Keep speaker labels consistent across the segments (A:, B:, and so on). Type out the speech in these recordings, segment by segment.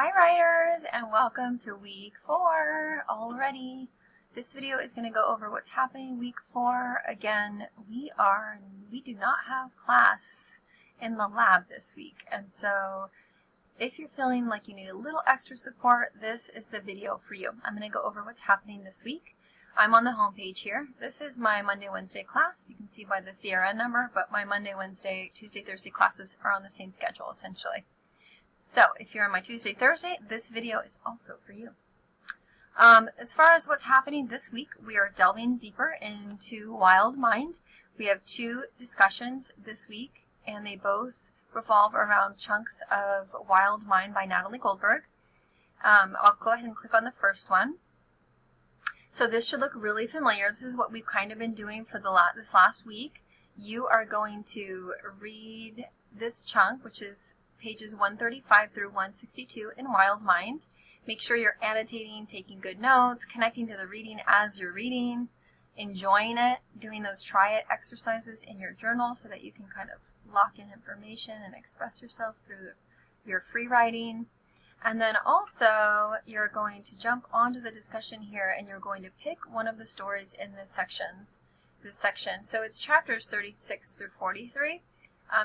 A: Hi writers, and welcome to week 4 already. This video is going to go over what's happening week 4. Again, we do not have class in the lab this week, and so if you're feeling like you need a little extra support, this is the video for you. I'm going to go over what's happening this week. I'm on the home page here. This is my Monday, Wednesday class. You can see by the CRN number, but my Monday, Wednesday, Tuesday, Thursday classes are on the same schedule essentially. So if you're on my Tuesday, Thursday, this video is also for you. As far as what's happening this week, we are delving deeper into Wild Mind. We have 2 discussions this week, and they both revolve around chunks of Wild Mind by Natalie Goldberg. I'll go ahead and click on the first one. So this should look really familiar. This is what we've kind of been doing for this last week. You are going to read this chunk, which is pages 135 through 162 in Wild Mind. Make sure you're annotating, taking good notes, connecting to the reading as you're reading, enjoying it, doing those try it exercises in your journal so that you can kind of lock in information and express yourself through your free writing. And then also you're going to jump onto the discussion here and you're going to pick one of the stories in this section. So it's chapters 36 through 43.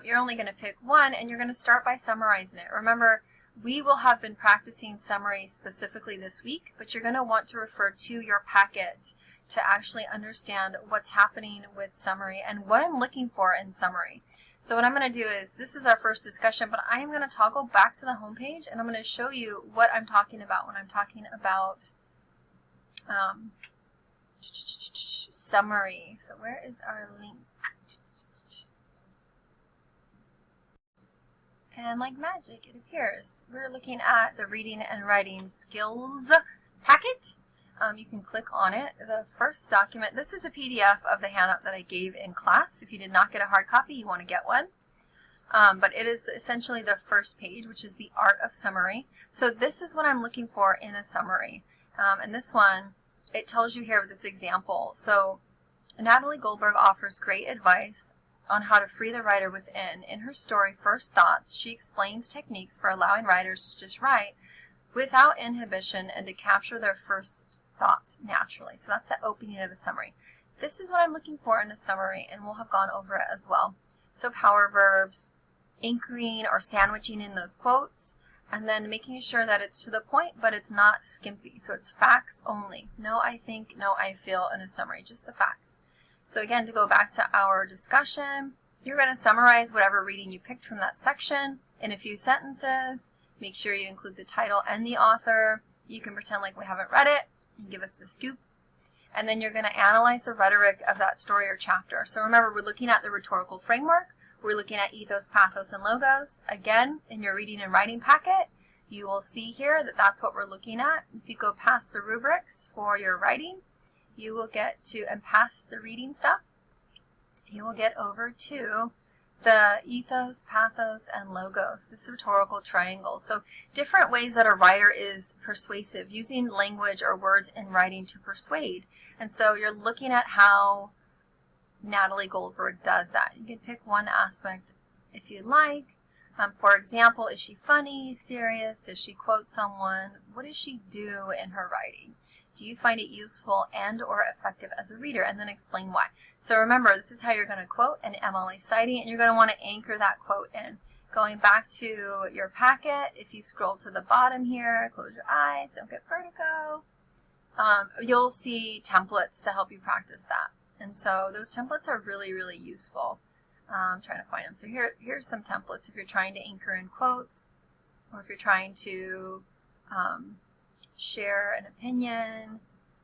A: You're only going to pick one, and you're going to start by summarizing it. Remember, we will have been practicing summary specifically this week, but you're going to want to refer to your packet to actually understand what's happening with summary and what I'm looking for in summary. So what I'm going to do is, this is our first discussion, but I am going to toggle back to the home page, and I'm going to show you what I'm talking about when I'm talking about summary. So where is our link? And like magic, it appears. We're looking at the Reading and Writing Skills packet. You can click on it. The first document, this is a PDF of the handout that I gave in class. If you did not get a hard copy, you want to get one. But it is essentially the first page, which is the art of summary. So this is what I'm looking for in a summary. And this one, it tells you here with this example. So Natalie Goldberg offers great advice on how to free the writer within. In her story, First Thoughts, she explains techniques for allowing writers to just write without inhibition and to capture their first thoughts naturally. So that's the opening of the summary. This is what I'm looking for in a summary, and we'll have gone over it as well. So power verbs, anchoring or sandwiching in those quotes, and then making sure that it's to the point, but it's not skimpy. So it's facts only. No, I think, no, I feel in a summary, just the facts. So again, to go back to our discussion, you're going to summarize whatever reading you picked from that section in a few sentences. Make sure you include the title and the author. You can pretend like we haven't read it and give us the scoop. And then you're going to analyze the rhetoric of that story or chapter. So remember, we're looking at the rhetorical framework. We're looking at ethos, pathos, and logos. Again, in your reading and writing packet, you will see here that that's what we're looking at. If you go past the rubrics for your writing, you will get to, and past the reading stuff, you will get over to the ethos, pathos, and logos, this rhetorical triangle. So different ways that a writer is persuasive, using language or words in writing to persuade. And so you're looking at how Natalie Goldberg does that. You can pick one aspect if you'd like. For example, is she funny, serious? Does she quote someone? What does she do in her writing? Do you find it useful and or effective as a reader? And then explain why. So remember, this is how you're going to quote an MLA citing, and you're going to want to anchor that quote in. Going back to your packet, if you scroll to the bottom here, close your eyes, don't get vertigo, you'll see templates to help you practice that. And so those templates are really, really useful. I'm trying to find them. So here's some templates if you're trying to anchor in quotes, or if you're trying to share an opinion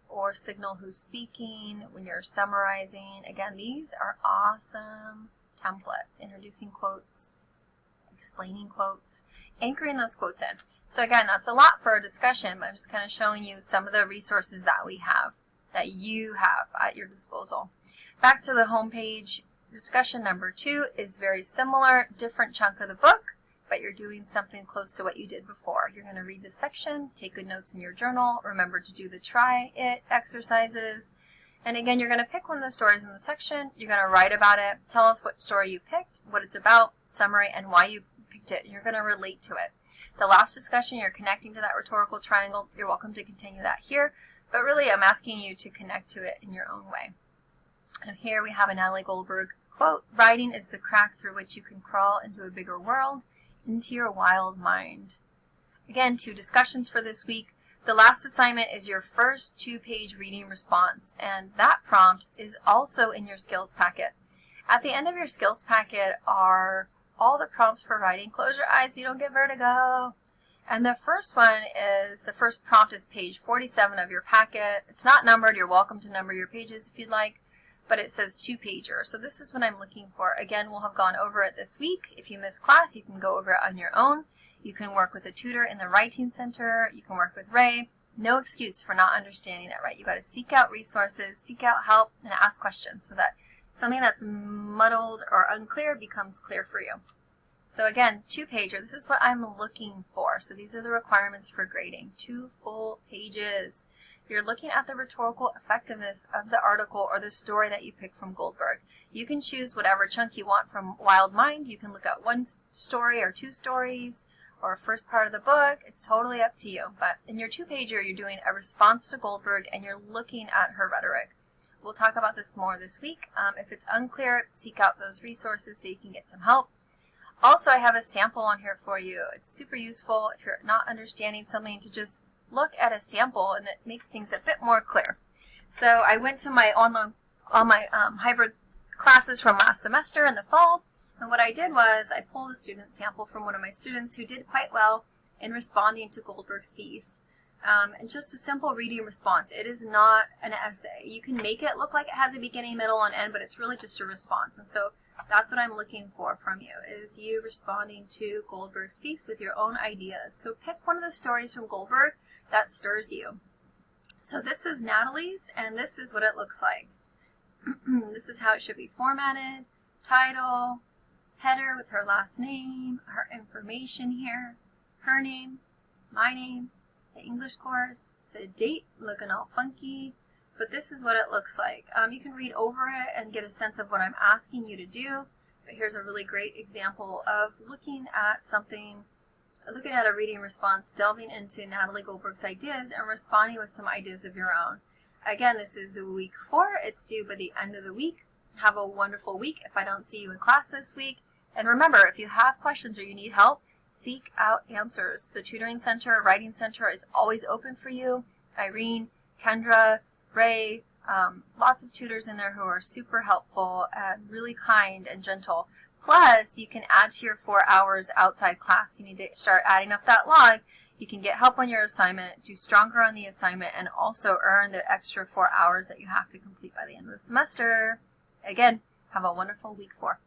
A: or signal who's speaking when you're summarizing. Again, these are awesome templates. Introducing quotes, explaining quotes, anchoring those quotes in. So again, that's a lot for a discussion, but I'm just kind of showing you some of the resources that we have, that you have at your disposal. Back to the home page, discussion number 2 is very similar, different chunk of the book, but you're doing something close to what you did before. You're going to read this section, take good notes in your journal, remember to do the try it exercises, and again, you're going to pick one of the stories in the section, you're going to write about it, tell us what story you picked, what it's about, summary, and why you picked liked it. You're going to relate to it. The last discussion, you're connecting to that rhetorical triangle. You're welcome to continue that here. But really, I'm asking you to connect to it in your own way. And here we have a Natalie Goldberg quote, "Writing is the crack through which you can crawl into a bigger world, into your wild mind." Again, 2 discussions for this week. The last assignment is your first 2-page reading response, and that prompt is also in your skills packet. At the end of your skills packet are all the prompts for writing. Close your eyes so you don't get vertigo. And the first one is, the first prompt is page 47 of your packet. It's not numbered. You're welcome to number your pages if you'd like, but it says 2-pager. So this is what I'm looking for. Again, we'll have gone over it this week. If you missed class, you can go over it on your own. You can work with a tutor in the Writing Center. You can work with Ray. No excuse for not understanding it, right? You got to seek out resources, seek out help, and ask questions so that something that's muddled or unclear becomes clear for you. So again, 2-pager, this is what I'm looking for. So these are the requirements for grading. 2 full pages. You're looking at the rhetorical effectiveness of the article or the story that you pick from Goldberg. You can choose whatever chunk you want from Wild Mind. You can look at 1 story or 2 stories or first part of the book. It's totally up to you. But in your 2-pager, you're doing a response to Goldberg and you're looking at her rhetoric. We'll talk about this more this week. If it's unclear, seek out those resources so you can get some help. Also, I have a sample on here for you. It's super useful if you're not understanding something to just look at a sample, and it makes things a bit more clear. So I went to my online hybrid classes from last semester in the fall, and what I did was I pulled a student sample from one of my students who did quite well in responding to Goldberg's piece. And just a simple reading response. It is not an essay. You can make it look like it has a beginning, middle, and end, but it's really just a response. And so that's what I'm looking for from you, is you responding to Goldberg's piece with your own ideas. So pick one of the stories from Goldberg that stirs you. So this is Natalie's, and this is what it looks like. This is how it should be formatted. Title, header with her last name, her information here, her name, my name, the English course, the date looking all funky, but this is what it looks like. You can read over it and get a sense of what I'm asking you to do, but here's a really great example of looking at something, looking at a reading response, delving into Natalie Goldberg's ideas and responding with some ideas of your own. Again, this is week 4. It's due by the end of the week. Have a wonderful week if I don't see you in class this week. And remember, if you have questions or you need help, seek out answers. The Tutoring Center, Writing Center is always open for you. Irene, Kendra, Ray, lots of tutors in there who are super helpful and really kind and gentle. Plus, you can add to your 4 hours outside class. You need to start adding up that log. You can get help on your assignment, do stronger on the assignment, and also earn the extra 4 hours that you have to complete by the end of the semester. Again, have a wonderful week 4.